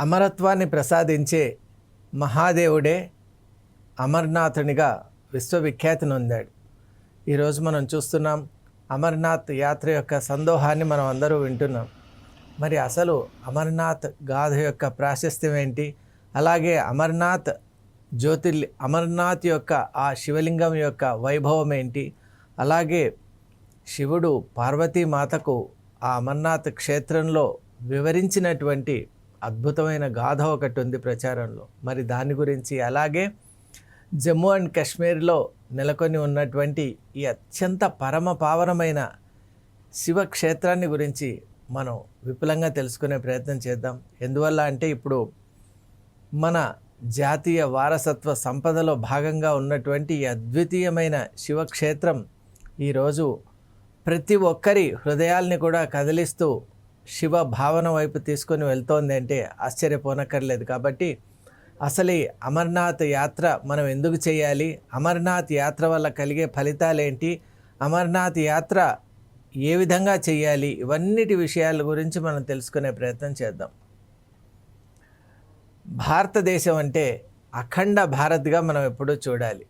అమరత్వాన్ని ప్రసాదించే మహాదేవుడే అమర్నాథునిగా విశ్వవిఖ్యాతి నొందాడు. ఈరోజు మనం చూస్తున్నాం అమర్నాథ్ యాత్ర యొక్క సందోహాన్ని మనం అందరూ వింటున్నాం. మరి అసలు అమర్నాథ్ గాథ యొక్క ప్రాశస్త్యం ఏంటి, అలాగే అమర్నాథ్ అమర్నాథ్ యొక్క ఆ శివలింగం యొక్క వైభవం ఏంటి, అలాగే శివుడు పార్వతీమాతకు ఆ అమర్నాథ్ క్షేత్రంలో వివరించినటువంటి అద్భుతమైన గాథ ఒకటి ఉంది ప్రచారంలో. మరి దాని గురించి, అలాగే జమ్మూ అండ్ కాశ్మీర్లో నెలకొని ఉన్నటువంటి ఈ అత్యంత పరమ పావనమైన శివక్షేత్రాన్ని గురించి మనం విపులంగా తెలుసుకునే ప్రయత్నం చేద్దాం. ఎందువల్ల అంటే ఇప్పుడు మన జాతీయ వారసత్వ సంపదలో భాగంగా ఉన్నటువంటి ఈ అద్వితీయమైన శివక్షేత్రం ఈరోజు ప్రతి ఒక్కరి హృదయాల్ని కూడా కదిలిస్తూ శివ భావన వైపు తీసుకొని వెళ్తోంది అంటే ఆశ్చర్యపోనక్కర్లేదు. కాబట్టి అసలు ఈ అమర్నాథ్ యాత్ర మనం ఎందుకు చేయాలి, అమర్నాథ్ యాత్ర వల్ల కలిగే ఫలితాలు ఏంటి, అమర్నాథ్ యాత్ర ఏ విధంగా చేయాలి, ఇవన్నిటి విషయాల గురించి మనం తెలుసుకునే ప్రయత్నం చేద్దాం. భారతదేశం అంటే అఖండ భారత్గా మనం ఎప్పుడూ చూడాలి.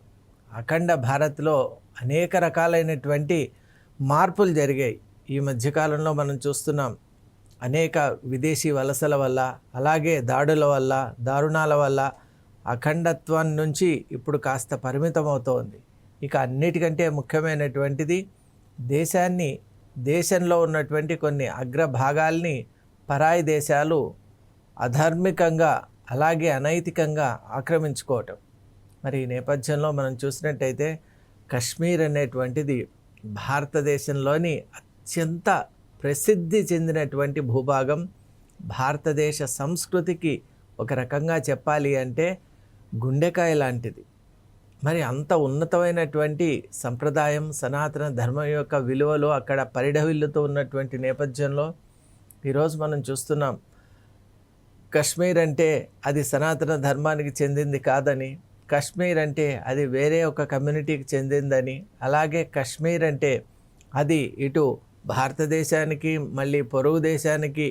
అఖండ భారత్లో అనేక రకాలైనటువంటి మార్పులు జరిగాయి. ఈ మధ్యకాలంలో మనం చూస్తున్నాం అనేక విదేశీ వలసల వల్ల, అలాగే దాడుల వల్ల, దారుణాల వల్ల అఖండత్వం నుంచి ఇప్పుడు కాస్త పరిమితం అవుతోంది. ఇక అన్నిటికంటే ముఖ్యమైనటువంటిది దేశంలో ఉన్నటువంటి కొన్ని అగ్రభాగాల్ని పరాయి దేశాలు అధార్మికంగా అలాగే అనైతికంగా ఆక్రమించుకోవటం. మరి ఈ నేపథ్యంలో మనం చూసినట్టయితే కశ్మీర్ అనేటువంటిది భారతదేశంలోని అత్యంత ప్రసిద్ధి చెందినటువంటి భూభాగం. భారతదేశ సంస్కృతికి ఒక రకంగా చెప్పాలి అంటే గుండెకాయ లాంటిది. మరి అంత ఉన్నతమైనటువంటి సంప్రదాయం, సనాతన ధర్మం యొక్క విలువలు అక్కడ పరిఢవిల్లుతూ ఉన్నటువంటి నేపథ్యంలో ఈరోజు మనం చూస్తున్నాం కశ్మీర్ అంటే అది సనాతన ధర్మానికి చెందింది కాదని, కశ్మీర్ అంటే అది వేరే ఒక కమ్యూనిటీకి చెందిందని, అలాగే కశ్మీర్ అంటే అది ఇటు భారతదేశానికి మళ్ళీ పొరుగు దేశానికి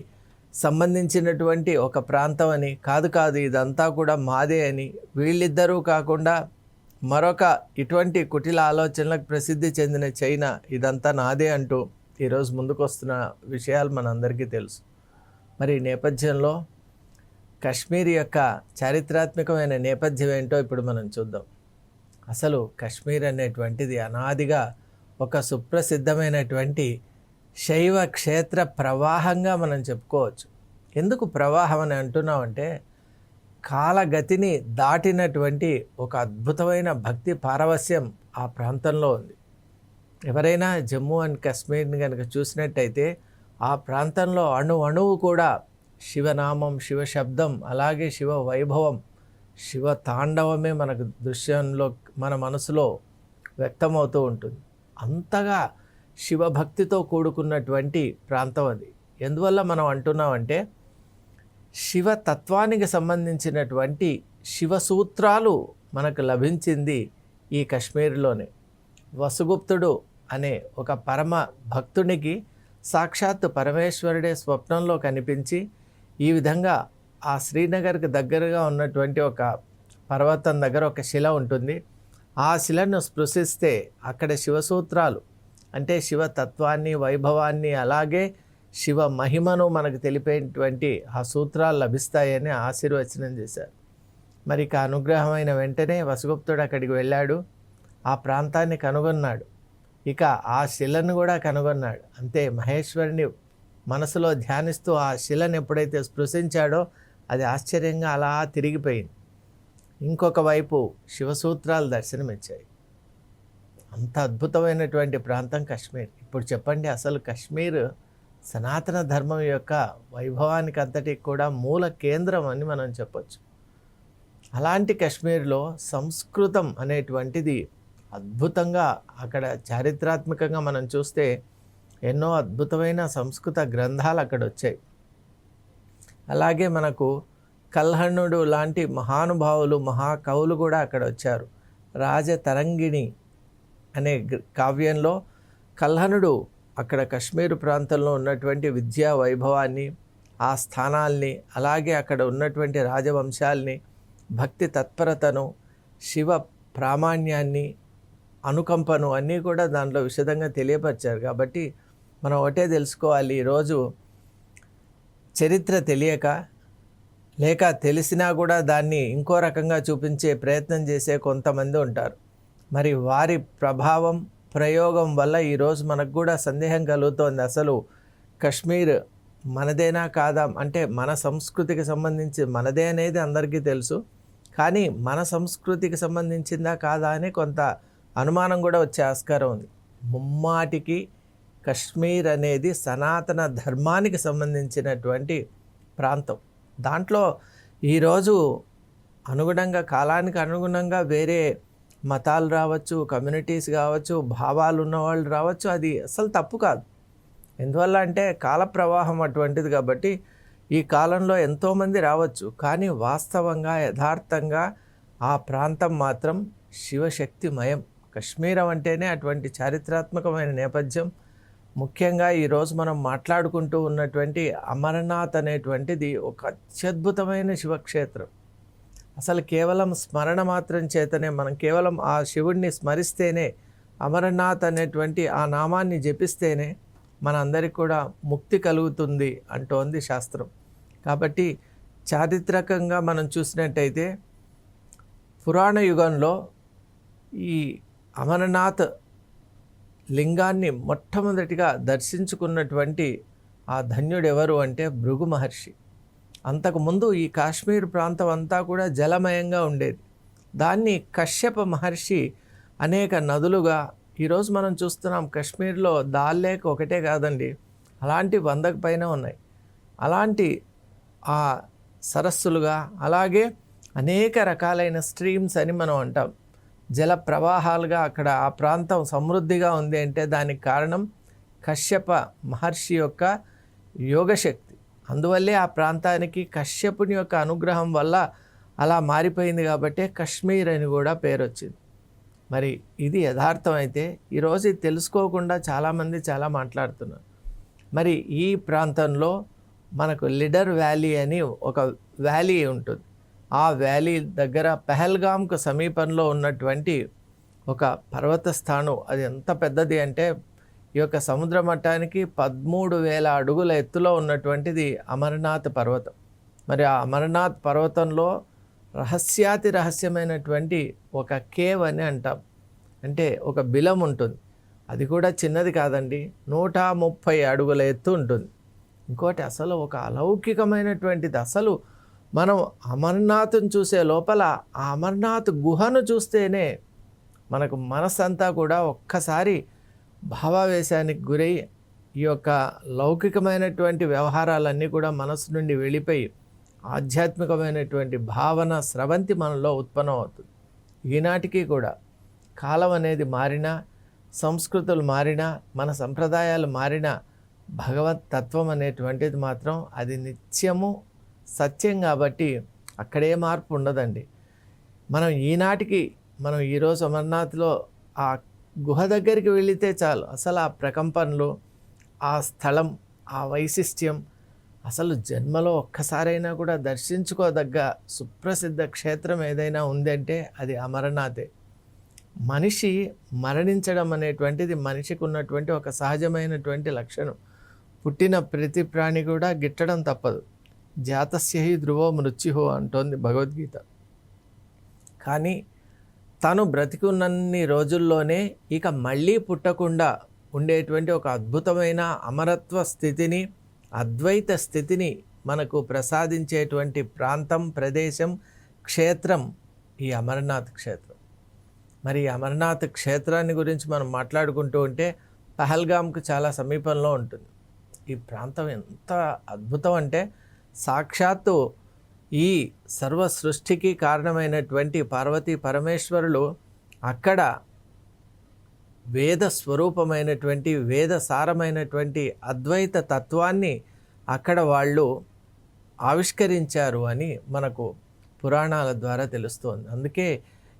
సంబంధించినటువంటి ఒక ప్రాంతం అని కాదు ఇదంతా కూడా మాదే అని, వీళ్ళిద్దరూ కాకుండా మరొక ఇటువంటి కుటిల ఆలోచనలకు ప్రసిద్ధి చెందిన చైనా ఇదంతా నాదే అంటూ ఈరోజు ముందుకు వస్తున్న విషయాలు మనందరికీ తెలుసు. మరి ఈ నేపథ్యంలో కశ్మీర్ యొక్క చారిత్రాత్మకమైన నేపథ్యం ఏంటో ఇప్పుడు మనం చూద్దాం. అసలు కశ్మీర్ అనేటువంటిది అనాదిగా ఒక సుప్రసిద్ధమైనటువంటి శైవ క్షేత్ర ప్రవాహంగా మనం చెప్పుకోవచ్చు. ఎందుకు ప్రవాహం అని అంటున్నామంటే కాలగతిని దాటినటువంటి ఒక అద్భుతమైన భక్తి పారవస్యం ఆ ప్రాంతంలో ఉంది. ఎవరైనా జమ్మూ అండ్ కాశ్మీర్ని కనుక చూసినట్టయితే ఆ ప్రాంతంలో అణువు కూడా శివనామం, శివశబ్దం, అలాగే శివ వైభవం, శివ తాండవమే మనకు దృశ్యంలో మన మనసులో వ్యక్తమవుతూ ఉంటుంది. అంతగా శివభక్తితో కూడుకున్నటువంటి ప్రాంతం అది. ఎందువల్ల మనం అంటున్నామంటే శివతత్వానికి సంబంధించినటువంటి శివసూత్రాలు మనకు లభించింది ఈ కశ్మీర్లోనే. వసుగుప్తుడు అనే ఒక పరమ భక్తునికి సాక్షాత్తు పరమేశ్వరుడే స్వప్నంలో కనిపించి ఈ విధంగా ఆ శ్రీనగర్కి దగ్గరగా ఉన్నటువంటి ఒక పర్వతం దగ్గర ఒక శిల ఉంటుంది. ఆ శిలను స్పృశిస్తే అక్కడ శివసూత్రాలు అంటే శివతత్వాన్ని, వైభవాన్ని, అలాగే శివ మహిమను మనకు తెలిపేటువంటి ఆ సూత్రాలు లభిస్తాయని ఆశీర్వచనం చేశారు. మరి ఇక అనుగ్రహమైన వెంటనే వసుగుప్తుడు అక్కడికి వెళ్ళాడు, ఆ ప్రాంతాన్ని కనుగొన్నాడు, ఇక ఆ శిలను కూడా కనుగొన్నాడు. అంతే, మహేశ్వరుని మనసులో ధ్యానిస్తూ ఆ శిలను ఎప్పుడైతే స్పృశించాడో అది ఆశ్చర్యంగా అలా తిరిగిపోయింది. ఇంకొక వైపు శివసూత్రాలు దర్శనమిచ్చాయి. అంత అద్భుతమైనటువంటి ప్రాంతం కశ్మీర్. ఇప్పుడు చెప్పండి, అసలు కశ్మీర్ సనాతన ధర్మం యొక్క వైభవానికి అంతటికి కూడా మూల కేంద్రం అని మనం చెప్పొచ్చు. అలాంటి కశ్మీర్లో సంస్కృతం అనేటువంటిది అద్భుతంగా అక్కడ చారిత్రాత్మకంగా మనం చూస్తే ఎన్నో అద్భుతమైన సంస్కృత గ్రంథాలు అక్కడ వచ్చాయి. అలాగే మనకు కల్హణుడు లాంటి మహానుభావులు, మహాకవులు కూడా అక్కడ వచ్చారు. రాజతరంగిణి అనే కావ్యంలో కల్హణుడు అక్కడ కశ్మీర్ ప్రాంతంలో ఉన్నటువంటి విద్యా వైభవాన్ని, ఆ స్థానాల్ని, అలాగే అక్కడ ఉన్నటువంటి రాజవంశాల్ని, భక్తి తత్పరతను, శివ ప్రామాణ్యాన్ని, అనుకంపను అన్నీ కూడా దాంట్లో విశదంగా తెలియపరిచారు. కాబట్టి మనం ఒకటే తెలుసుకోవాలి, ఈరోజు చరిత్ర తెలియక, లేక తెలిసినా కూడా దాన్ని ఇంకో రకంగా చూపించే ప్రయత్నం చేసే కొంతమంది ఉంటారు. మరి వారి ప్రభావం, ప్రయోగం వల్ల ఈరోజు మనకు కూడా సందేహం కలుగుతోంది, అసలు కశ్మీర్ మనదేనా కాదా అంటే మన సంస్కృతికి సంబంధించి మనదే అనేది అందరికీ తెలుసు, కానీ మన సంస్కృతికి సంబంధించిందా కాదా అని కొంత అనుమానం కూడా వచ్చే ఆస్కారం ఉంది. ముమ్మాటికి కశ్మీర్ అనేది సనాతన ధర్మానికి సంబంధించినటువంటి ప్రాంతం. దాంట్లో ఈరోజు అనుగుణంగా, కాలానికి అనుగుణంగా వేరే మతాలు రావచ్చు, కమ్యూనిటీస్ కావచ్చు, భావాలు ఉన్నవాళ్ళు రావచ్చు, అది అసలు తప్పు కాదు. ఎందువల్ల అంటే కాల ప్రవాహం అటువంటిది. కాబట్టి ఈ కాలంలో ఎంతోమంది రావచ్చు, కానీ వాస్తవంగా యథార్థంగా ఆ ప్రాంతం మాత్రం శివశక్తిమయం. కశ్మీరం అంటేనే అటువంటి చారిత్రాత్మకమైన నేపథ్యం. ముఖ్యంగా ఈరోజు మనం మాట్లాడుకుంటూ ఉన్నటువంటి అమర్నాథ్ అనేటువంటిది ఒక అత్యద్భుతమైన శివక్షేత్రం. అసలు కేవలం స్మరణ మాత్రం చేతనే, మనం కేవలం ఆ శివుడిని స్మరిస్తేనే, అమర్నాథ్ అనేటువంటి ఆ నామాన్ని జపిస్తేనే మనందరికీ కూడా ముక్తి కలుగుతుంది అంటోంది శాస్త్రం. కాబట్టి చారిత్రకంగా మనం చూసినట్టయితే పురాణ యుగంలో ఈ అమర్నాథ్ లింగాన్ని మొట్టమొదటిగా దర్శించుకున్నటువంటి ఆ ధన్యుడు ఎవరు అంటే భృగు మహర్షి. అంతకుముందు ఈ కాశ్మీర్ ప్రాంతం అంతా కూడా జలమయంగా ఉండేది. దాన్ని కశ్యప మహర్షి అనేక నదులుగా, ఈరోజు మనం చూస్తున్నాం కశ్మీర్లో దాల్ లేక్ ఒకటే కాదండి, అలాంటి 100కు పైన ఉన్నాయి. అలాంటి ఆ సరస్సులుగా, అలాగే అనేక రకాలైన స్ట్రీమ్స్ అని మనం అంటాం, జల ప్రవాహాలుగా అక్కడ ఆ ప్రాంతం సమృద్ధిగా ఉంది అంటే దానికి కారణం కశ్యప మహర్షి యొక్క యోగశక్తి. అందువల్లే ఆ ప్రాంతానికి కశ్యపుని యొక్క అనుగ్రహం వల్ల అలా మారిపోయింది, కాబట్టి కశ్మీర్ అని కూడా పేరు వచ్చింది. మరి ఇది యథార్థం అయితే ఈరోజు ఇది తెలుసుకోకుండా చాలామంది చాలా మాట్లాడుతున్నారు. మరి ఈ ప్రాంతంలో మనకు లిడర్ వ్యాలీ అని ఒక వ్యాలీ ఉంటుంది. ఆ వ్యాలీ దగ్గర పెహల్గామ్కు సమీపంలో ఉన్నటువంటి ఒక పర్వత స్థానం, అది ఎంత పెద్దది అంటే ఈ యొక్క సముద్ర మట్టానికి 13,000 అడుగుల ఎత్తులో ఉన్నటువంటిది అమర్నాథ్ పర్వతం. మరి ఆ అమర్నాథ్ పర్వతంలో రహస్యాతి రహస్యమైనటువంటి ఒక కేవ్ అని అంటాం, అంటే ఒక బిలం ఉంటుంది. అది కూడా చిన్నది కాదండి, 130 అడుగుల ఎత్తు ఉంటుంది. ఇంకోటి అసలు ఒక అలౌకికమైనటువంటిది. అసలు మనం అమర్నాథ్ని చూసే లోపల ఆ అమర్నాథ్ గుహను చూస్తేనే మనకు మనసంతా కూడా ఒక్కసారి భావావేశానికి గురై ఈ యొక్క లౌకికమైనటువంటి వ్యవహారాలన్నీ కూడా మనసు నుండి వెళ్ళిపోయి ఆధ్యాత్మికమైనటువంటి భావన స్రవంతి మనలో ఉత్పన్నం అవుతుంది. ఈనాటికి కూడా కాలం అనేది మారినా, సంస్కృతులు మారినా, మన సంప్రదాయాలు మారినా, భగవత్ తత్వం అనేటువంటిది మాత్రం అది నిత్యము సత్యం. కాబట్టి అక్కడే మార్పు ఉండదండి. మనం ఈనాటికి ఈరోజు అమర్నాథ్లో ఆ గుహ దగ్గరికి వెళితే చాలు, అసలు ఆ ప్రకంపనలు, ఆ స్థలం, ఆ వైశిష్ట్యం, అసలు జన్మలో ఒక్కసారైనా కూడా దర్శించుకోదగ్గ సుప్రసిద్ధ క్షేత్రం ఏదైనా ఉందంటే అది అమర్నాథే. మనిషి మరణించడం అనేటువంటిది మనిషికి ఉన్నటువంటి ఒక సహజమైనటువంటి లక్షణం. పుట్టిన ప్రతి ప్రాణి కూడా గిట్టడం తప్పదు. జాతస్య హి ధ్రువో మృత్యుః అంటోంది భగవద్గీత. కానీ తను బ్రతికున్నన్ని రోజుల్లోనే ఇక మళ్ళీ పుట్టకుండా ఉండేటువంటి ఒక అద్భుతమైన అమరత్వ స్థితిని, అద్వైత స్థితిని మనకు ప్రసాదించేటువంటి ప్రాంతం, ప్రదేశం, క్షేత్రం ఈ అమర్నాథ్ క్షేత్రం. మరి అమర్నాథ్ క్షేత్రాన్ని గురించి మనం మాట్లాడుకుంటూ ఉంటే పహల్గామ్కు చాలా సమీపంలో ఉంటుంది. ఈ ప్రాంతం ఎంత అద్భుతం అంటే సాక్షాత్తు ఈ సర్వ సృష్టికి కారణమైనటువంటి పార్వతీ పరమేశ్వరులు అక్కడ వేద స్వరూపమైనటువంటి, వేద సారమైనటువంటి అద్వైత తత్వాన్ని అక్కడ వాళ్ళు ఆవిష్కరించారు అని మనకు పురాణాల ద్వారా తెలుస్తోంది. అందుకే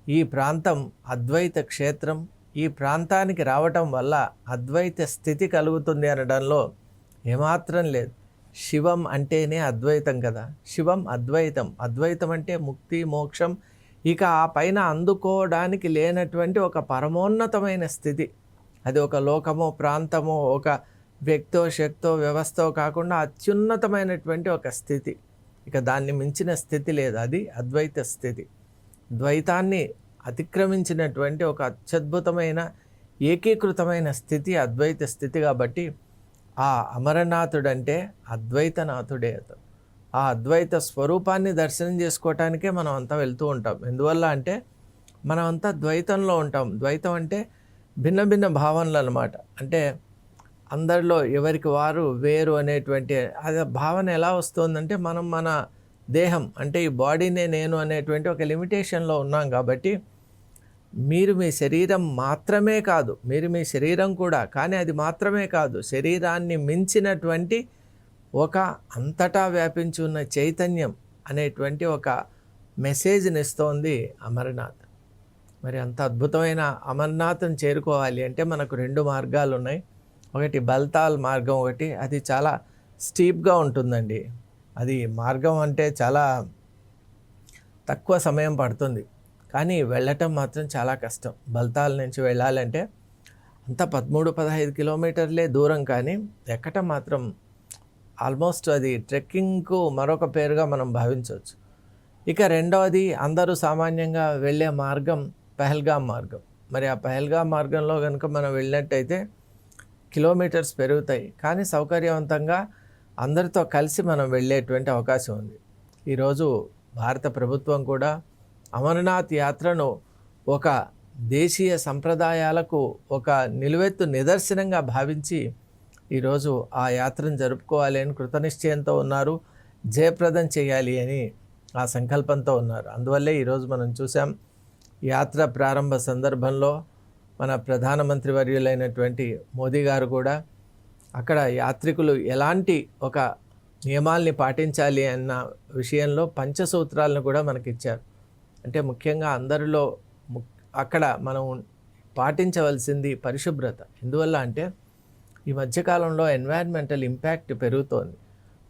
ఈ ప్రాంతం అద్వైత క్షేత్రం. ఈ ప్రాంతానికి రావటం వల్ల అద్వైత స్థితి కలుగుతుంది అనడంలో ఏమాత్రం లేదు. శివం అంటేనే అద్వైతం కదా. శివం అద్వైతం. అద్వైతం అంటే ముక్తి, మోక్షం, ఇక ఆ పైన అందుకోవడానికి లేనటువంటి ఒక పరమోన్నతమైన స్థితి. అది ఒక లోకమో, ప్రాంతమో, ఒక వ్యక్తో, శక్తో, వ్యవస్థో కాకుండా అత్యున్నతమైనటువంటి ఒక స్థితి. ఇక దాన్ని మించిన స్థితి లేదు. అది అద్వైత స్థితి. ద్వైతాన్ని అతిక్రమించినటువంటి ఒక అత్యద్భుతమైన ఏకీకృతమైన స్థితి అద్వైత స్థితి. కాబట్టి ఆ అమరనాథుడంటే అద్వైతనాథుడే అతను. ఆ అద్వైత స్వరూపాన్ని దర్శనం చేసుకోవటానికే మనం అంతా వెళ్తూ ఉంటాం. ఎందువల్ల అంటే మనం అంతా ద్వైతంలో ఉంటాం. ద్వైతం అంటే భిన్న భిన్న భావనలు అన్నమాట. అంటే అందరిలో ఎవరికి వారు వేరు అనేటువంటి అది భావన ఎలా వస్తుందంటే మనం మన దేహం అంటే ఈ బాడీనే నేను అనేటువంటి ఒక లిమిటేషన్లో ఉన్నాం. కాబట్టి మీరు మీ శరీరం మాత్రమే కాదు, మీరు మీ శరీరం కూడా, కానీ అది మాత్రమే కాదు, శరీరాన్ని మించినటువంటి ఒక అంతటా వ్యాపించి ఉన్న చైతన్యం అనేటువంటి ఒక మెసేజ్ని ఇస్తోంది అమర్నాథ్. మరి అంత అద్భుతమైన అమర్నాథ్ని చేరుకోవాలి అంటే మనకు 2 మార్గాలు ఉన్నాయి. ఒకటి బల్తాల్ మార్గం, ఒకటి అది చాలా స్టీప్గా ఉంటుందండి. అది మార్గం అంటే చాలా తక్కువ సమయం పడుతుంది, కానీ వెళ్ళటం మాత్రం చాలా కష్టం. బల్తాల్ నుంచి వెళ్ళాలంటే అంత 13-15 కిలోమీటర్లే దూరం, కానీ ఎక్కటం మాత్రం ఆల్మోస్ట్ అది ట్రెక్కింగ్కు మరొక పేరుగా మనం భావించవచ్చు. ఇక రెండవది అందరూ సామాన్యంగా వెళ్ళే మార్గం పహల్గామ్ మార్గం. మరి ఆ పహల్గామ్ మార్గంలో కనుక మనం వెళ్ళినట్టయితే కిలోమీటర్స్ పెరుగుతాయి, కానీ సౌకర్యవంతంగా అందరితో కలిసి మనం వెళ్ళేటువంటి అవకాశం ఉంది. ఈరోజు భారత ప్రభుత్వం కూడా అమర్నాథ్ యాత్రను ఒక దేశీయ సంప్రదాయాలకు ఒక నిలువెత్తు నిదర్శనంగా భావించి ఈరోజు ఆ యాత్రను జరుపుకోవాలి అని కృతనిశ్చయంతో ఉన్నారు. జయప్రదం చేయాలి అని ఆ సంకల్పంతో ఉన్నారు. అందువల్లే ఈరోజు మనం చూసాం, యాత్ర ప్రారంభ సందర్భంలో మన ప్రధానమంత్రి వర్యులైనటువంటి మోదీ గారు కూడా అక్కడ యాత్రికులు ఎలాంటి ఒక నియమాల్ని పాటించాలి అన్న విషయంలో పంచసూత్రాలను కూడా మనకిచ్చారు. అంటే ముఖ్యంగా అందరిలో అక్కడ మనం పాటించవలసింది పరిశుభ్రత. ఎందువల్ల అంటే ఈ మధ్యకాలంలో ఎన్వైర్న్మెంటల్ ఇంపాక్ట్ పెరుగుతోంది.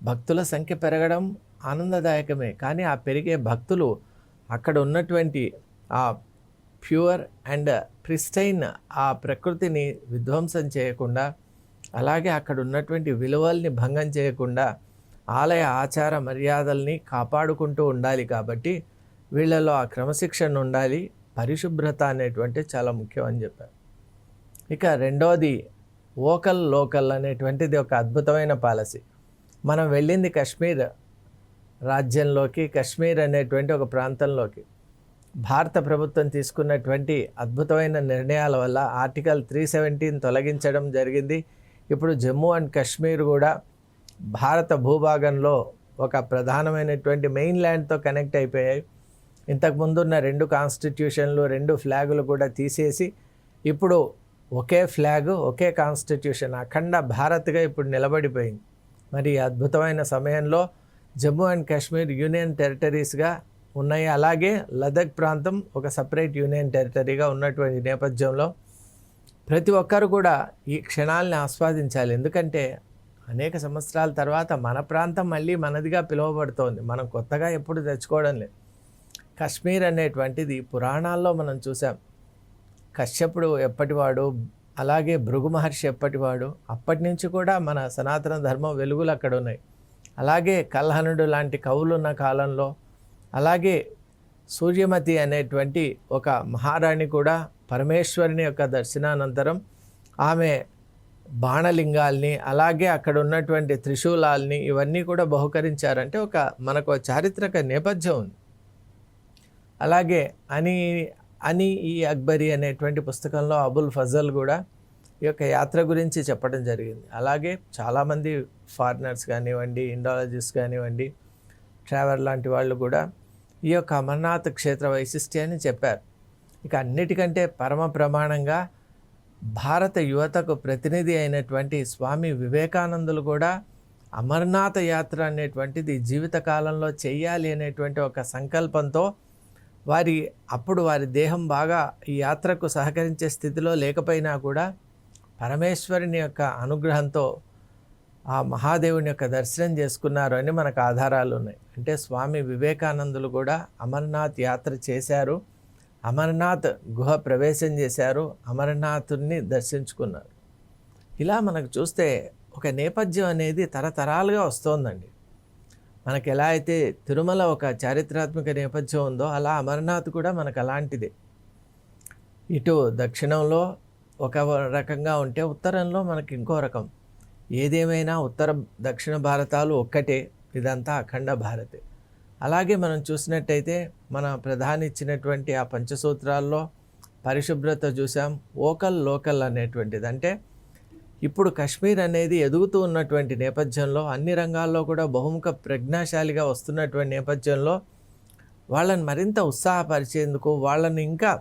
భక్తుల సంఖ్య పెరగడం ఆనందదాయకమే, కానీ ఆ పెరిగే భక్తులు అక్కడ ఉన్నటువంటి ఆ ప్యూర్ అండ్ ప్రిస్టైన్ ఆ ప్రకృతిని విధ్వంసం చేయకుండా, అలాగే అక్కడ ఉన్నటువంటి విలువల్ని భంగం చేయకుండా ఆలయ ఆచార మర్యాదల్ని కాపాడుకుంటూ ఉండాలి. కాబట్టి వీళ్ళలో ఆ క్రమశిక్షణ ఉండాలి, పరిశుభ్రత అనేటువంటి చాలా ముఖ్యం అని చెప్పారు. ఇక రెండోది వోకల్ లోకల్ అనేటువంటిది ఒక అద్భుతమైన పాలసీ. మనం వెళ్ళింది కశ్మీర్ రాజ్యంలోకి, కశ్మీర్ అనేటువంటి ఒక ప్రాంతంలోకి. భారత ప్రభుత్వం తీసుకున్నటువంటి అద్భుతమైన నిర్ణయాల వల్ల ఆర్టికల్ 317 తొలగించడం జరిగింది. ఇప్పుడు జమ్మూ అండ్ కాశ్మీర్ కూడా భారత భూభాగంలో ఒక ప్రధానమైనటువంటి మెయిన్ ల్యాండ్తో కనెక్ట్ అయిపోయాయి. ఇంతకుముందున్న 2 కాన్స్టిట్యూషన్లు 2 ఫ్లాగులు కూడా తీసేసి ఇప్పుడు ఒకే ఫ్లాగ్ ఒకే కాన్స్టిట్యూషన్ అఖండ భారత్గా ఇప్పుడు నిలబడిపోయింది. మరి అద్భుతమైన సమయంలో జమ్మూ అండ్ కాశ్మీర్ యూనియన్ టెరిటరీస్గా ఉన్నాయి. అలాగే లదాఖ్ ప్రాంతం ఒక సపరేట్ యూనియన్ టెరిటరీగా ఉన్నటువంటి నేపథ్యంలో ప్రతి ఒక్కరు కూడా ఈ క్షణాలని ఆస్వాదించాలి. ఎందుకంటే అనేక సంవత్సరాల తర్వాత మన ప్రాంతం మళ్ళీ మనదిగా పిలువబడుతోంది. మనం కొత్తగా ఎప్పుడు తెచ్చుకోవడం లేదు. కశ్మీర్ అనేటువంటిది పురాణాల్లో మనం చూసాం. కశ్యపుడు ఎప్పటివాడు, అలాగే భృగు మహర్షి ఎప్పటివాడు, అప్పటి నుంచి కూడా మన సనాతన ధర్మం వెలుగులు అక్కడ ఉన్నాయి. అలాగే కల్హనుడు లాంటి కవులున్న కాలంలో, అలాగే సూర్యమతి అనేటువంటి ఒక మహారాణి కూడా పరమేశ్వరుని యొక్క దర్శనానంతరం ఆమె బాణలింగాల్ని, అలాగే అక్కడ ఉన్నటువంటి త్రిశూలాల్ని ఇవన్నీ కూడా బహుకరించారంటే ఒక మనకు చారిత్రక నేపథ్యం ఉంది. అలాగే అని ఈ అక్బరీ అనేటువంటి పుస్తకంలో అబుల్ ఫజల్ కూడా ఈ యొక్క యాత్ర గురించి చెప్పడం జరిగింది. అలాగే చాలామంది ఫారినర్స్ కానివ్వండి, ఇండాలజిస్ట్ కానివ్వండి, ట్రావెల్ లాంటి వాళ్ళు కూడా ఈ యొక్క అమర్నాథ్ క్షేత్ర వైశిష్ట్యాన్ని చెప్పారు. ఇక అన్నిటికంటే పరమ ప్రమాణంగా భారత యువతకు ప్రతినిధి అయినటువంటి స్వామి వివేకానందులు కూడా అమర్నాథ యాత్ర అనేటువంటిది జీవితకాలంలో చెయ్యాలి అనేటువంటి ఒక సంకల్పంతో అప్పుడు వారి దేహం బాగా ఈ యాత్రకు సహకరించే స్థితిలో లేకపోయినా కూడా పరమేశ్వరుని యొక్క అనుగ్రహంతో ఆ మహాదేవుని యొక్క దర్శనం చేసుకున్నారు అని మనకు ఆధారాలు ఉన్నాయి. అంటే స్వామి వివేకానందులు కూడా అమర్నాథ్ యాత్ర చేశారు, అమర్నాథ్ గుహ ప్రవేశం చేశారు, అమర్నాథుని దర్శించుకున్నారు. ఇలా మనకు చూస్తే ఒక నేపథ్యం అనేది తరతరాలుగా వస్తోందండి. మనకు ఎలా అయితే తిరుమల ఒక చారిత్రాత్మక నేపథ్యం ఉందో అలా అమర్నాథ్ కూడా మనకు అలాంటిదే. ఇటు దక్షిణంలో ఒక రకంగా ఉంటే ఉత్తరంలో మనకి ఇంకో రకం. ఏదేమైనా ఉత్తర దక్షిణ భారతాలు ఒక్కటే, ఇదంతా అఖండ భారతే. అలాగే మనం చూసినట్టయితే మన ప్రధాని ఇచ్చినటువంటి ఆ పంచసూత్రాల్లో పరిశుభ్రత చూసాం, ఓకల్ లోకల్ అనేటువంటిది. అంటే ఇప్పుడు కశ్మీర్ అనేది ఎదుగుతూ ఉన్నటువంటి నేపథ్యంలో, అన్ని రంగాల్లో కూడా బహుముఖ ప్రజ్ఞాశాలిగా వస్తున్నటువంటి నేపథ్యంలో వాళ్ళని మరింత ఉత్సాహపరిచేందుకు, వాళ్ళని ఇంకా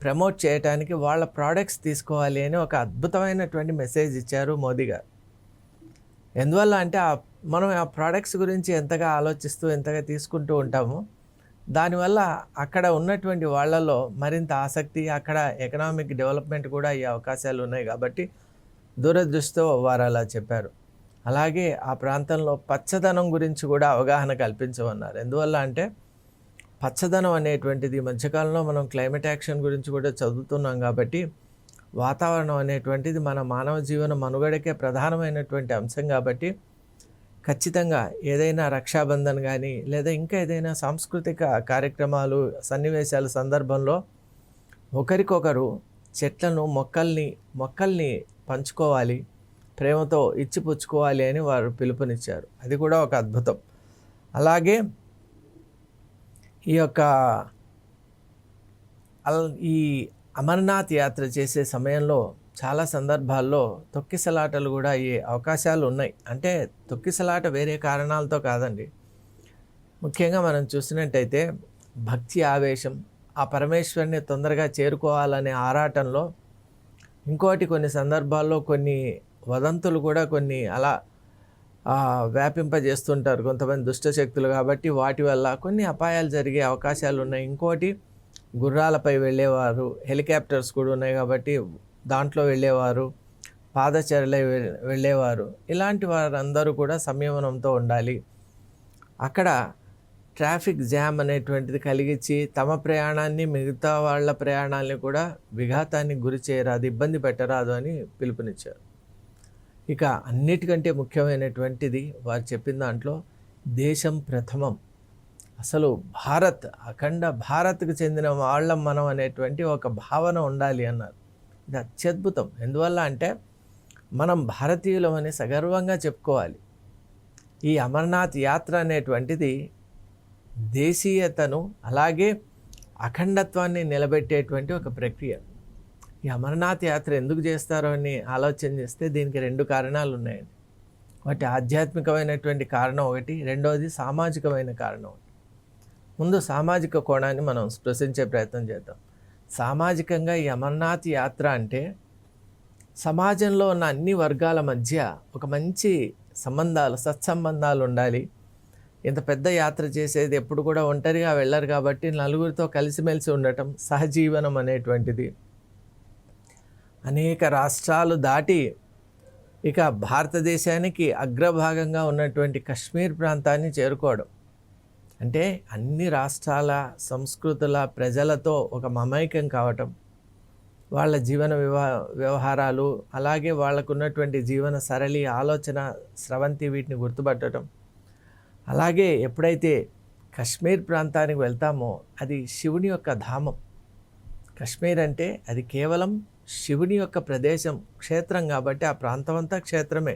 ప్రమోట్ చేయడానికి వాళ్ళ ప్రోడక్ట్స్ తీసుకోవాలి అని ఒక అద్భుతమైనటువంటి మెసేజ్ ఇచ్చారు మోదీ గారు. ఎందువల్ల అంటే మనం ఆ ప్రోడక్ట్స్ గురించి ఎంతగా ఆలోచిస్తూ ఎంతగా తీసుకుంటూ ఉంటామో దానివల్ల అక్కడ ఉన్నటువంటి వాళ్ళలో మరింత ఆసక్తి, అక్కడ ఎకనామిక్ డెవలప్మెంట్ కూడా అయ్యే అవకాశాలు ఉన్నాయి. కాబట్టి దూరదృష్టితో వారు అలా చెప్పారు. అలాగే ఆ ప్రాంతంలో పచ్చదనం గురించి కూడా అవగాహన కల్పించమన్నారు. ఎందువల్ల అంటే పచ్చదనం అనేటువంటిది మధ్యకాలంలో మనం క్లైమేట్ యాక్షన్ గురించి కూడా చదువుతున్నాం. కాబట్టి వాతావరణం అనేటువంటిది మన మానవ జీవన మనుగడకే ప్రధానమైనటువంటి అంశం. కాబట్టి ఖచ్చితంగా ఏదైనా రక్షాబంధన్ కానీ లేదా ఇంకా ఏదైనా సాంస్కృతిక కార్యక్రమాలు సన్నివేశాల సందర్భంలో ఒకరికొకరు చెట్లను మొక్కల్ని పంచుకోవాలి, ప్రేమతో ఇచ్చిపుచ్చుకోవాలి అని వారు పిలుపునిచ్చారు. అది కూడా ఒక అద్భుతం. అలాగే ఈ అమర్నాథ్ యాత్ర చేసే సమయంలో చాలా సందర్భాల్లో తొక్కిసలాటలు కూడా అయ్యే అవకాశాలు ఉన్నాయి. అంటే తొక్కిసలాట వేరే కారణాలతో కాదండి. ముఖ్యంగా మనం చూసినట్టయితే భక్తి ఆవేశం, ఆ పరమేశ్వరుని తొందరగా చేరుకోవాలనే ఆరాటంలో, ఇంకోటి కొన్ని సందర్భాల్లో కొన్ని వదంతులు కూడా కొన్ని అలా వ్యాపింపజేస్తుంటారు కొంతమంది దుష్టశక్తులు. కాబట్టి వాటి వల్ల కొన్ని అపాయాలు జరిగే అవకాశాలు ఉన్నాయి. ఇంకోటి గుర్రాలపై వెళ్ళేవారు, హెలికాప్టర్స్ కూడా ఉన్నాయి కాబట్టి దాంట్లో వెళ్ళేవారు, పాదచారులై వెళ్ళేవారు, ఇలాంటి వారందరూ కూడా సంయమనంతో ఉండాలి. అక్కడ ట్రాఫిక్ జామ్ అనేటువంటిది కలిగించి తమ ప్రయాణాన్ని మిగతా వాళ్ళ ప్రయాణాలని కూడా విఘాతానికి గురి చేయరాదు, ఇబ్బంది పెట్టరాదు అని పిలుపునిచ్చారు. ఇక అన్నిటికంటే ముఖ్యమైనటువంటిది వారు చెప్పిన దాంట్లో దేశం ప్రథమం. అసలు భారత్, అఖండ భారత్కు చెందిన వాళ్ళం మనం అనేటువంటి ఒక భావన ఉండాలి అన్నారు. ఇది అత్యద్భుతం. ఎందువల్ల అంటే మనం భారతీయులమని సగర్వంగా చెప్పుకోవాలి. ఈ అమర్నాథ్ యాత్ర అనేటువంటిది దేశీయతను అలాగే అఖండత్వాన్ని నిలబెట్టేటువంటి ఒక ప్రక్రియ. ఈ అమర్నాథ్ యాత్ర ఎందుకు చేస్తారో అని ఆలోచన చేస్తే దీనికి 2 కారణాలు ఉన్నాయండి. ఒకటి ఆధ్యాత్మికమైనటువంటి కారణం ఒకటి, రెండవది సామాజికమైన కారణం ఒకటి. ముందు సామాజిక కోణాన్ని మనం స్పృశించే ప్రయత్నం చేద్దాం. సామాజికంగా ఈ అమర్నాథ్ యాత్ర అంటే సమాజంలో ఉన్న అన్ని వర్గాల మధ్య ఒక మంచి సంబంధాలు, సత్సంబంధాలు ఉండాలి. ఇంత పెద్ద యాత్ర చేసేది ఎప్పుడు కూడా ఒంటరిగా వెళ్ళరు కాబట్టి నలుగురితో కలిసిమెలిసి ఉండటం, సహజీవనం అనేటువంటిది. అనేక రాష్ట్రాలు దాటి ఇక భారతదేశానికి అగ్రభాగంగా ఉన్నటువంటి కశ్మీర్ ప్రాంతాన్ని చేరుకోవడం అంటే అన్ని రాష్ట్రాల సంస్కృతుల ప్రజలతో ఒక మమైకం కావటం, వాళ్ళ జీవన వ్యవహారాలు అలాగే వాళ్ళకున్నటువంటి జీవన సరళి, ఆలోచన స్రవంతి, వీటిని గుర్తుపట్టడం. అలాగే ఎప్పుడైతే కశ్మీర్ ప్రాంతానికి వెళ్తామో అది శివుని యొక్క ధామం. కశ్మీర్ అంటే అది కేవలం శివుని యొక్క ప్రదేశం, క్షేత్రం. కాబట్టి ఆ ప్రాంతం అంతా క్షేత్రమే.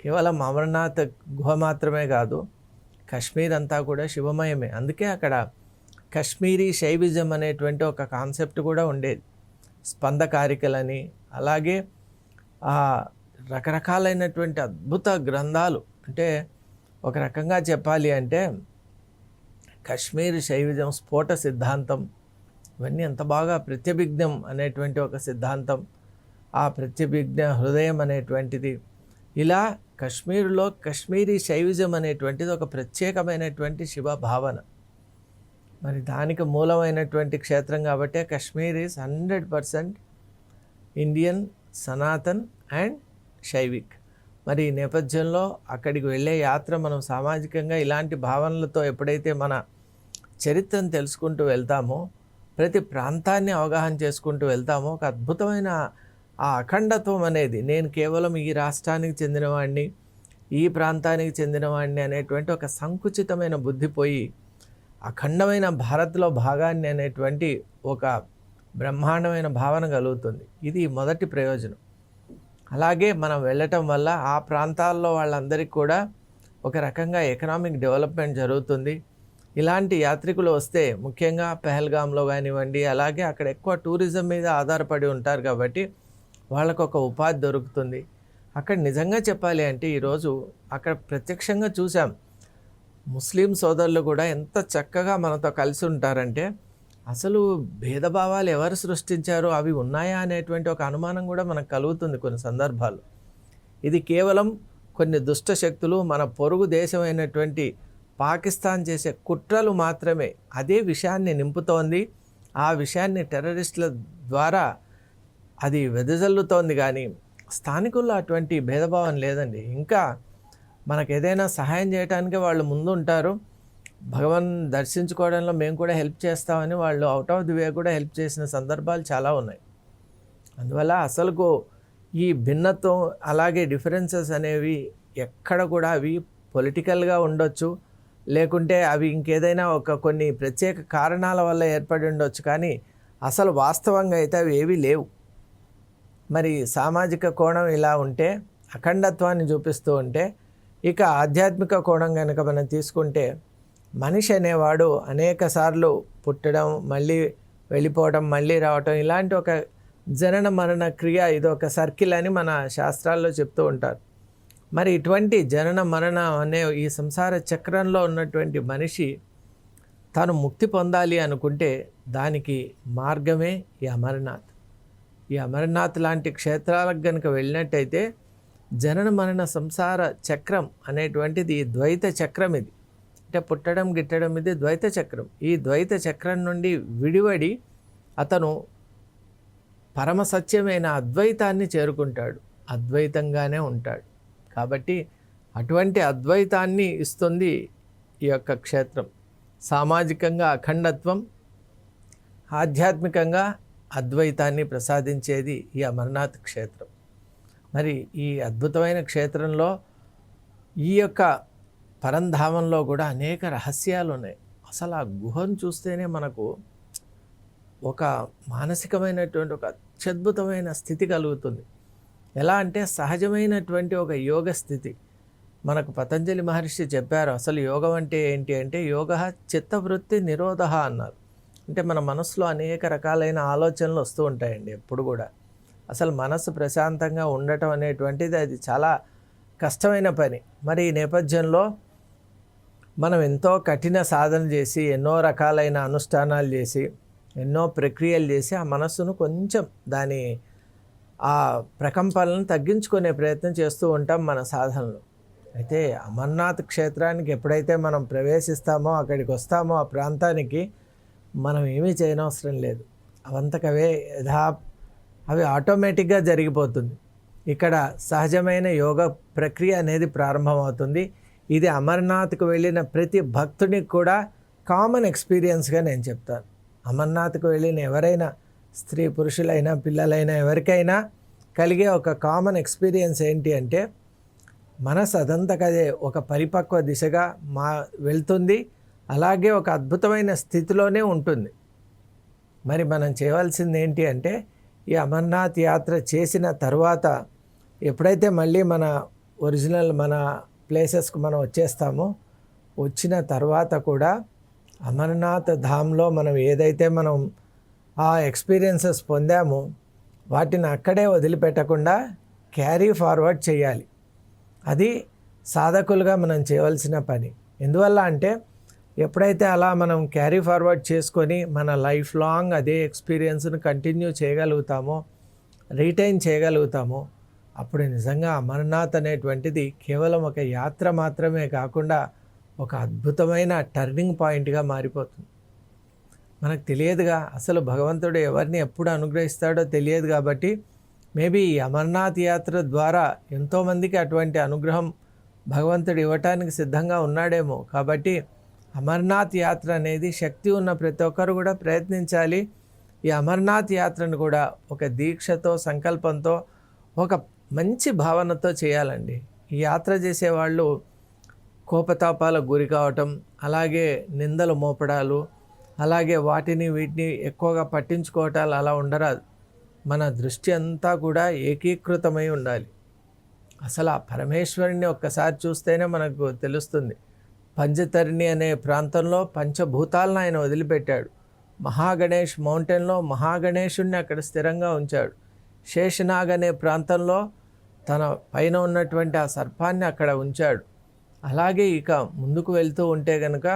కేవలం అమర్నాథ్ గుహ మాత్రమే కాదు, కశ్మీర్ అంతా కూడా శివమయమే. అందుకే అక్కడ కశ్మీరీ శైవిజం అనేటువంటి ఒక కాన్సెప్ట్ కూడా ఉండేది. స్పందకారికలని అలాగే రకరకాలైనటువంటి అద్భుత గ్రంథాలు. అంటే ఒక రకంగా చెప్పాలి అంటే కశ్మీర్ శైవిజం, స్ఫోట సిద్ధాంతం, ఇవన్నీ ఎంత బాగా, ప్రత్యభిజ్ఞం అనేటువంటి ఒక సిద్ధాంతం, ఆ ప్రత్యభిజ్ఞ హృదయం అనేటువంటిది, ఇలా కశ్మీర్లో కశ్మీరీ శైవిజం అనేటువంటిది ఒక ప్రత్యేకమైనటువంటి శివ భావన. మరి దానికి మూలమైనటువంటి క్షేత్రం కాబట్టి Kashmir is 100% Indian, Sanatan and Shaivik. మరి ఈ నేపథ్యంలో అక్కడికి వెళ్ళే యాత్ర మనం సామాజికంగా ఇలాంటి భావనలతో ఎప్పుడైతే మన చరిత్రను తెలుసుకుంటూ వెళ్తామో, ప్రతి ప్రాంతాన్ని అవగాహన చేసుకుంటూ వెళ్తామో, ఒక అద్భుతమైన ఆ అఖండత్వం అనేది, నేను కేవలం ఈ రాష్ట్రానికి చెందినవాడిని, ఈ ప్రాంతానికి చెందినవాడిని అనేటువంటి ఒక సంకుచితమైన బుద్ధి పోయి అఖండమైన భారత్లో భాగాన్ని అనేటువంటి ఒక బ్రహ్మాండమైన భావన కలుగుతుంది. ఇది మొదటి ప్రయోజనం. అలాగే మనం వెళ్ళటం వల్ల ఆ ప్రాంతాల్లో వాళ్ళందరికీ కూడా ఒక రకంగా ఎకనామిక్ డెవలప్మెంట్ జరుగుతుంది. ఇలాంటి యాత్రికులు వస్తే ముఖ్యంగా పెహల్గాంలో కానివ్వండి, అలాగే అక్కడ ఎక్కువ టూరిజం మీద ఆధారపడి ఉంటారు కాబట్టి వాళ్ళకు ఒక ఉపాధి దొరుకుతుంది. అక్కడ నిజంగా చెప్పాలి అంటే ఈరోజు అక్కడ ప్రత్యక్షంగా చూసాం, ముస్లిం సోదరులు కూడా ఎంత చక్కగా మనతో కలిసి ఉంటారంటే, అసలు భేదభావాలు ఎవరు సృష్టించారో అవి ఉన్నాయా అనేటువంటి ఒక అనుమానం కూడా మనకు కలుగుతుంది కొన్ని సందర్భాలు. ఇది కేవలం కొన్ని దుష్ట శక్తులు మన పొరుగు దేశమైనటువంటి పాకిస్తాన్ చేసే కుట్రలు మాత్రమే అదే విషయాన్ని నింపుతోంది. ఆ విషయాన్ని టెర్రరిస్టుల ద్వారా అది వెదజల్లుతోంది. కానీ స్థానికుల్లో అటువంటి భేదభావం లేదండి. ఇంకా మనకు ఏదైనా సహాయం చేయడానికే వాళ్ళు ముందుంటారు. భగవాన్ దర్శించుకోవడంలో మేము కూడా హెల్ప్ చేస్తామని వాళ్ళు అవుట్ ఆఫ్ ది వే కూడా హెల్ప్ చేసిన సందర్భాలు చాలా ఉన్నాయి. అందువల్ల అసలుకు ఈ భిన్నత్వం అలాగే డిఫరెన్సెస్ అనేవి ఎక్కడ కూడా అవి పొలిటికల్గా ఉండొచ్చు, లేకుంటే అవి ఇంకేదైనా ఒక కొన్ని ప్రత్యేక కారణాల వల్ల ఏర్పడి ఉండొచ్చు, కానీ అసలు వాస్తవంగా అయితే అవి ఏవీ లేవు. మరి సామాజిక కోణం ఇలా ఉంటే, అఖండత్వాన్ని చూపిస్తూ ఉంటే, ఇక ఆధ్యాత్మిక కోణం కనుక మనం తీసుకుంటే, మనిషి అనేవాడు అనేక సార్లు పుట్టడం, మళ్ళీ వెళ్ళిపోవడం, మళ్ళీ రావటం, ఇలాంటి ఒక జనన మరణ క్రియ, ఇది ఒక సర్కిల్ అని మన శాస్త్రాల్లో చెప్తూ ఉంటారు. మరి ఇటువంటి జనన మరణ అనే ఈ సంసార చక్రంలో ఉన్నటువంటి మనిషి తాను ముక్తి పొందాలి అనుకుంటే దానికి మార్గమే ఈ అమర్నాథ్. ఈ అమర్నాథ్ లాంటి క్షేత్రాలకు కనుక వెళ్ళినట్టయితే జనన మరణ సంసార చక్రం అనేటువంటిది ద్వైత చక్రం. ఇది అంటే పుట్టడం గిట్టడం, ఇది ద్వైత చక్రం. ఈ ద్వైత చక్రం నుండి విడివడి అతను పరమ సత్యమైన అద్వైతాన్ని చేరుకుంటాడు, అద్వైతంగానే ఉంటాడు. కాబట్టి అటువంటి అద్వైతాన్ని ఇస్తుంది ఈ యొక్క క్షేత్రం. సామాజికంగా అఖండత్వం, ఆధ్యాత్మికంగా అద్వైతాన్ని ప్రసాదించేది ఈ అమర్నాథ్ క్షేత్రం. మరి ఈ అద్భుతమైన క్షేత్రంలో ఈ యొక్క పరంధామంలో కూడా అనేక రహస్యాలు ఉన్నాయి. అసలు ఆ గుహను చూస్తేనే మనకు ఒక మానసికమైనటువంటి ఒక అత్యద్భుతమైన స్థితి కలుగుతుంది. ఎలా అంటే సహజమైనటువంటి ఒక యోగ స్థితి. మనకు పతంజలి మహర్షి చెప్పారు, అసలు యోగం అంటే ఏంటి అంటే, యోగ చిత్తవృత్తి నిరోధ అన్నారు. అంటే మన మనసులో అనేక రకాలైన ఆలోచనలు వస్తూ ఉంటాయండి ఎప్పుడు కూడా. అసలు మనసు ప్రశాంతంగా ఉండటం అనేటువంటిది అది చాలా కష్టమైన పని. మరి ఈ నేపథ్యంలో మనం ఎంతో కఠిన సాధన చేసి, ఎన్నో రకాలైన అనుష్ఠానాలు చేసి, ఎన్నో ప్రక్రియలు చేసి ఆ మనస్సును కొంచెం దాని ఆ ప్రకంపనలను తగ్గించుకునే ప్రయత్నం చేస్తూ ఉంటాం మన సాధనలో. అయితే అమర్నాథ్ క్షేత్రానికి ఎప్పుడైతే మనం ప్రవేశిస్తామో, అక్కడికి వస్తామో, ఆ ప్రాంతానికి మనం ఏమీ చేయనవసరం లేదు. అవంతకవే అవి ఆటోమేటిక్గా జరిగిపోతుంది. ఇక్కడ సహజమైన యోగ ప్రక్రియ అనేది ప్రారంభమవుతుంది. ఇది అమర్నాథ్కు వెళ్ళిన ప్రతి భక్తునికి కూడా కామన్ ఎక్స్పీరియన్స్గా నేను చెప్తాను. అమర్నాథ్కు వెళ్ళిన ఎవరైనా, స్త్రీ పురుషులైనా పిల్లలైనా ఎవరికైనా కలిగే ఒక కామన్ ఎక్స్పీరియన్స్ ఏంటి అంటే, మనసు అదంతకదే ఒక పరిపక్వ దిశగా వెళ్తుంది. అలాగే ఒక అద్భుతమైన స్థితిలోనే ఉంటుంది. మరి మనం చేయవలసింది ఏంటి అంటే, ఈ అమర్నాథ్ యాత్ర చేసిన తర్వాత ఎప్పుడైతే మళ్ళీ మన ఒరిజినల్ మన ప్లేసెస్కు మనం వచ్చేస్తామో, వచ్చిన తర్వాత కూడా అమర్నాథ్ ధామ్లో మనం ఏదైతే మనం ఆ ఎక్స్పీరియన్సెస్ పొందామో వాటిని అక్కడే వదిలిపెట్టకుండా క్యారీ ఫార్వర్డ్ చేయాలి. అది సాధకులుగా మనం చేయవలసిన పని. ఎందువల్ల అంటే, ఎప్పుడైతే అలా మనం క్యారీ ఫార్వర్డ్ చేసుకొని మన లైఫ్ లాంగ్ అదే ఎక్స్పీరియన్స్ను కంటిన్యూ చేయగలుగుతామో, రీటైన్ చేయగలుగుతామో, అప్పుడు నిజంగా అమర్నాథ్ అనేటువంటిది కేవలం ఒక యాత్ర మాత్రమే కాకుండా ఒక అద్భుతమైన టర్నింగ్ పాయింట్గా మారిపోతుంది. మనకు తెలియదుగా, అసలు భగవంతుడు ఎవరిని ఎప్పుడు అనుగ్రహిస్తాడో తెలియదు. కాబట్టి మేబీ ఈ అమర్నాథ్ యాత్ర ద్వారా ఎంతోమందికి అటువంటి అనుగ్రహం భగవంతుడు ఇవ్వటానికి సిద్ధంగా ఉన్నాడేమో. కాబట్టి అమర్నాథ్ యాత్ర అనేది శక్తి ఉన్న ప్రతి ఒక్కరు కూడా ప్రయత్నించాలి. ఈ అమర్నాథ్ యాత్రను కూడా ఒక దీక్షతో, సంకల్పంతో, ఒక మంచి భావనతో చేయాలండి. ఈ యాత్ర చేసేవాళ్ళు కోపతాపాలకు గురి కావటం, అలాగే నిందలు మోపడాలు, అలాగే వాటిని వీటిని ఎక్కువగా పట్టించుకోవటాలు అలా ఉండరాదు. మన దృష్టి అంతా కూడా ఏకీకృతమై ఉండాలి. అసలు ఆ పరమేశ్వరుని ఒక్కసారి చూస్తేనే మనకు తెలుస్తుంది. పంచతరిణి అనే ప్రాంతంలో పంచభూతాలను ఆయన వదిలిపెట్టాడు. మహాగణేష్ మౌంటైన్లో మహాగణేశుణ్ణి అక్కడ స్థిరంగా ఉంచాడు. శేషనాగ్ అనే ప్రాంతంలో తన పైన ఉన్నటువంటి ఆ సర్పాన్ని అక్కడ ఉంచాడు. అలాగే ఇక ముందుకు వెళ్తూ ఉంటే కనుక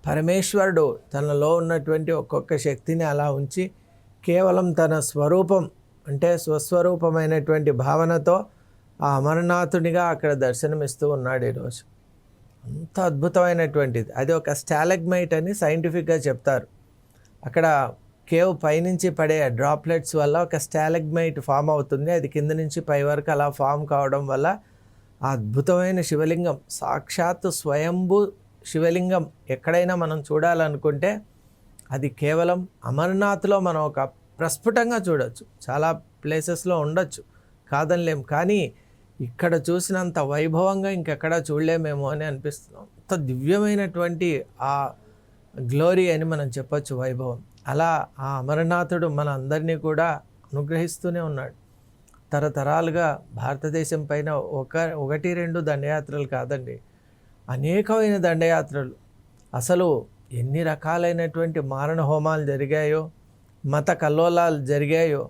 పరమేశ్వరుడు తనలో ఉన్నటువంటి ఒక్కొక్క శక్తిని అలా ఉంచి కేవలం తన స్వరూపం అంటే స్వస్వరూపమైనటువంటి భావనతో ఆ అమరనాథునిగా అక్కడ దర్శనమిస్తూ ఉన్నాడు ఈరోజు. అంత అద్భుతమైనటువంటిది. అది ఒక స్టాలగ్మైట్ అని సైంటిఫిక్గా చెప్తారు. అక్కడ కేవ్ పైనుంచి పడే డ్రాప్లెట్స్ వల్ల ఒక స్టాలగ్మైట్ ఫామ్ అవుతుంది. అది కింద నుంచి పై వరకు అలా ఫామ్ కావడం వల్ల ఆ అద్భుతమైన శివలింగం, సాక్షాత్తు స్వయంభూ శివలింగం ఎక్కడైనా మనం చూడాలనుకుంటే అది కేవలం అమర్నాథ్లో మనం ఒక ప్రస్ఫుటంగా చూడవచ్చు. చాలా ప్లేసెస్లో ఉండొచ్చు, కాదనిలేం. కానీ ఇక్కడ చూసినంత వైభవంగా ఇంకెక్కడా చూడలేమేమో అని అనిపిస్తున్నాం. అంత దివ్యమైనటువంటి ఆ గ్లోరీ అని మనం చెప్పొచ్చు, వైభవం. అలా ఆ అమరనాథుడు మన అందరినీ కూడా అనుగ్రహిస్తూనే ఉన్నాడు. తరతరాలుగా భారతదేశం పైన ఒకటి రెండు దండయాత్రలు కాదండి, అనేకమైన దండయాత్రలు. అసలు ఎన్ని రకాలైనటువంటి మారణ హోమాలు జరిగాయో, మత కల్లోలాలు జరిగాయో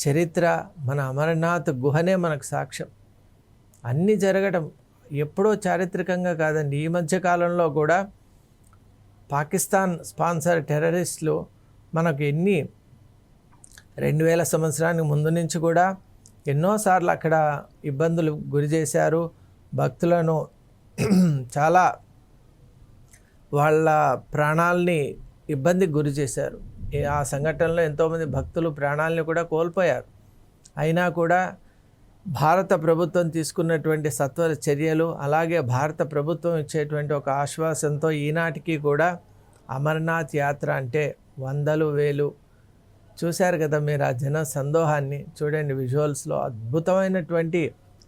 చరిత్ర మన అమరనాథ్ గుహనే మనకు సాక్ష్యం. అన్నీ జరగడం ఎప్పుడో చారిత్రకంగా కాదండి. ఈ మధ్య కాలంలో కూడా పాకిస్తాన్ స్పాన్సర్ టెర్రరిస్టులు మనకు 2000 సంవత్సరానికి ముందు నుంచి కూడా ఎన్నోసార్లు అక్కడ ఇబ్బందులు గురి చేశారు. భక్తులను చాలా వాళ్ళ ప్రాణాలని ఇబ్బందికి గురి చేశారు. ఆ సంఘటనలో ఎంతోమంది భక్తులు ప్రాణాలని కూడా కోల్పోయారు. అయినా కూడా భారత ప్రభుత్వం తీసుకున్నటువంటి సత్వర చర్యలు, అలాగే భారత ప్రభుత్వం ఇచ్చేటువంటి ఒక ఆశ్వాసంతో ఈనాటికి కూడా అమర్నాథ్ యాత్ర అంటే వందలు వేలు చూశారు కదా మీరు. ఆ జన సందోహాన్ని చూడండి, విజువల్స్లో అద్భుతమైనటువంటి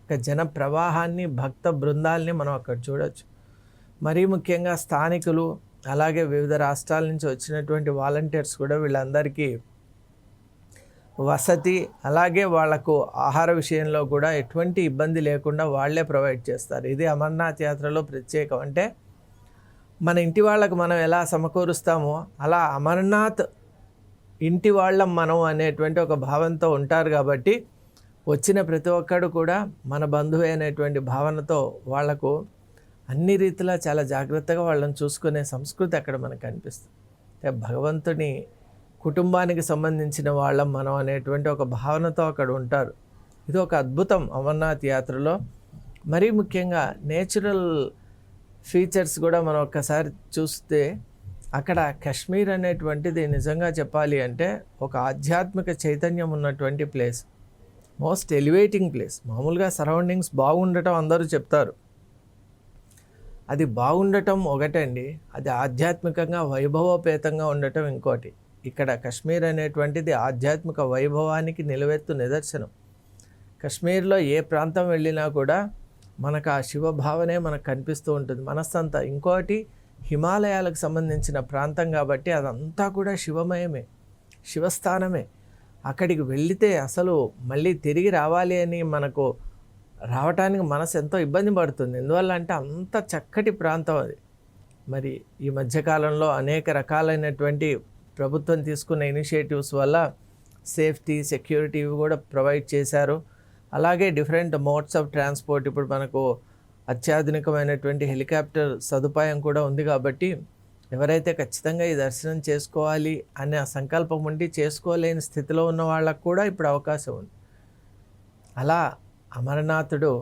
ఒక జన ప్రవాహాన్ని, భక్త బృందాల్ని మనం అక్కడ చూడవచ్చు. మరీ ముఖ్యంగా స్థానికులు, అలాగే వివిధ రాష్ట్రాల నుంచి వచ్చినటువంటి వాలంటీర్స్ కూడా వీళ్ళందరికీ వసతి, అలాగే వాళ్లకు ఆహార విషయంలో కూడా ఎటువంటి ఇబ్బంది లేకుండా వాళ్ళే ప్రొవైడ్ చేస్తారు. ఇది అమర్నాథ్ యాత్రలో ప్రత్యేకం. అంటే మన ఇంటి వాళ్ళకు మనం ఎలా సమకూరుస్తామో అలా అమర్నాథ్ ఇంటి వాళ్ళం మనం అనేటువంటి ఒక భావంతో ఉంటారు. కాబట్టి వచ్చిన ప్రతి ఒక్కడు కూడా మన బంధువే అనేటువంటి భావనతో వాళ్లకు అన్ని రీతిలా చాలా జాగ్రత్తగా వాళ్ళని చూసుకునే సంస్కృతి అక్కడ మనకు కనిపిస్తుంది. భగవంతుని కుటుంబానికి సంబంధించిన వాళ్ళం మనం అనేటువంటి ఒక భావనతో అక్కడ ఉంటారు. ఇది ఒక అద్భుతం అమర్నాథ్ యాత్రలో. మరీ ముఖ్యంగా నేచురల్ ఫీచర్స్ కూడా మనం ఒక్కసారి చూస్తే అక్కడ కాశ్మీర్ అనేటువంటిది నిజంగా చెప్పాలి అంటే ఒక ఆధ్యాత్మిక చైతన్యం ఉన్నటువంటి ప్లేస్, మోస్ట్ ఎలివేటింగ్ ప్లేస్. మామూలుగా సరౌండింగ్స్ బాగుండటం అందరూ చెప్తారు, అది బాగుండటం ఒకటండి, అది ఆధ్యాత్మికంగా వైభవోపేతంగా ఉండటం ఇంకోటి. ఇక్కడ కాశ్మీర్ అనేటువంటిది ఆధ్యాత్మిక వైభవానికి నిలవెత్తు నిదర్శనం. కాశ్మీర్లో ఏ ప్రాంతం వెళ్ళినా కూడా మనకు ఆ శివభావనే మనకు కనిపిస్తూ ఉంటుంది మనస్సంతా. ఇంకోటి హిమాలయాలకు సంబంధించిన ప్రాంతం కాబట్టి అదంతా కూడా శివమయమే, శివస్థానమే. అక్కడికి వెళితే అసలు మళ్ళీ తిరిగి రావాలి అని మనకు రావటానికి మనసు ఎంతో ఇబ్బంది పడుతుంది. ఎందువల్ల అంటే అంత చక్కటి ప్రాంతం అది. మరి ఈ మధ్యకాలంలో అనేక రకాలైనటువంటి ప్రభుత్వం తీసుకున్న ఇనిషియేటివ్స్ వల్ల సేఫ్టీ, సెక్యూరిటీ కూడా ప్రొవైడ్ చేశారు. అలాగే డిఫరెంట్ మోడ్స్ ఆఫ్ ట్రాన్స్పోర్ట్, ఇప్పుడు మనకు అత్యాధునికమైనటువంటి హెలికాప్టర్ సదుపాయం కూడా ఉంది. కాబట్టి ఎవరైతే ఖచ్చితంగా ఈ దర్శనం చేసుకోవాలి అనే సంకల్పం ఉండి చేసుకోలేని స్థితిలో ఉన్న వాళ్ళకు కూడా ఇప్పుడు అవకాశం ఉంది. అలా అమరనాథుడు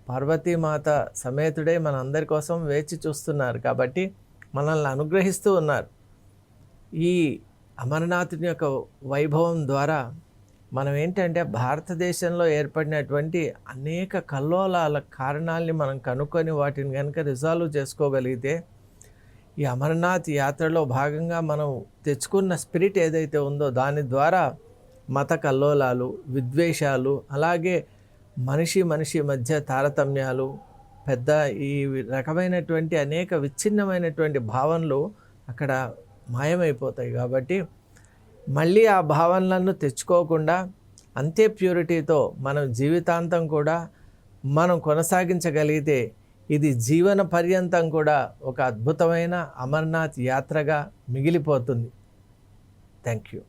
పార్వతీమాత సమేతుడే మన అందరి కోసం వేచి చూస్తున్నారు. కాబట్టి మనల్ని అనుగ్రహిస్తూ ఉన్నారు. ఈ అమరనాథుని యొక్క వైభవం ద్వారా మనం ఏంటంటే భారతదేశంలో ఏర్పడినటువంటి అనేక కల్లోలాల కారణాలని మనం కనుక్కొని వాటిని కనుక రిజాల్వ్ చేసుకోగలిగితే ఈ అమర్నాథ్ యాత్రలో భాగంగా మనం తెచ్చుకున్న స్పిరిట్ ఏదైతే ఉందో దాని ద్వారా మత కల్లోలాలు, విద్వేషాలు, అలాగే మనిషి మధ్య తారతమ్యాలు, పెద్ద ఈ రకమైనటువంటి అనేక విచ్ఛిన్నమైనటువంటి భావనలు అక్కడ మాయమైపోతాయి. కాబట్టి మళ్ళీ ఆ భావనలను తెచ్చుకోకుండా అంతే ప్యూరిటీతో మనం జీవితాంతం కూడా మనం కొనసాగించగలిగితే ఇది జీవన పర్యంతం కూడా ఒక అద్భుతమైన అమర్నాథ్ యాత్రగా మిగిలిపోతుంది. Thank you.